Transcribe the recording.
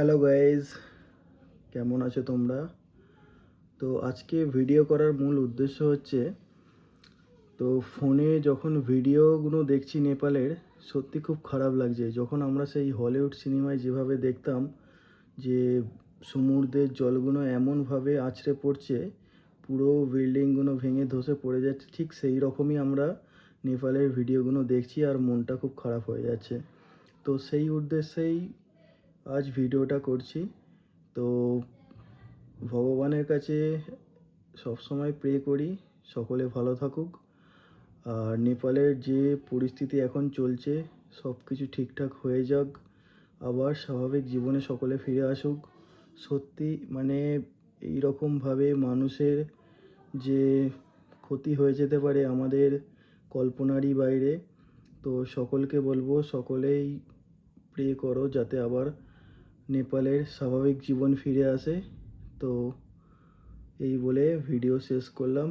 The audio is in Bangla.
হ্যালো গাইজ, কেমন আছো তোমরা? তো আজকে ভিডিও করার মূল উদ্দেশ্য হচ্ছে, তো ফোনে যখন ভিডিওগুলো দেখছি নেপালের, সত্যি খুব খারাপ লাগছে। যখন আমরা সেই হলিউড সিনেমায় যেভাবে দেখতাম যে সমুদ্রের জলগুলো এমনভাবে আছড়ে পড়ছে, পুরো বিল্ডিংগুলো ভেঙে ধসে পড়ে যাচ্ছে, ঠিক সেই রকমই আমরা নেপালের ভিডিওগুলো দেখছি আর মনটা খুব খারাপ হয়ে যাচ্ছে। তো সেই উদ্দেশ্যেই আজ ভিডিওটা করছি। তো ভগবানের কাছে সবসময় প্রে করি সকলে ভালো থাকুক। আর নেপালের যে পরিস্থিতি এখন চলছে, সব কিছু ঠিকঠাক হয়ে যাক, আবার স্বাভাবিক জীবনে সকলে ফিরে আসুক। সত্যি মানে এইরকমভাবে মানুষের যে ক্ষতি হয়ে যেতে পারে আমাদের কল্পনারই বাইরে। তো সকলকে বলবো, সকলেই প্রে করো যাতে আবার নেপালের স্বাভাবিক জীবন ফিরে আসে। তো এই বলে ভিডিও শেষ করলাম।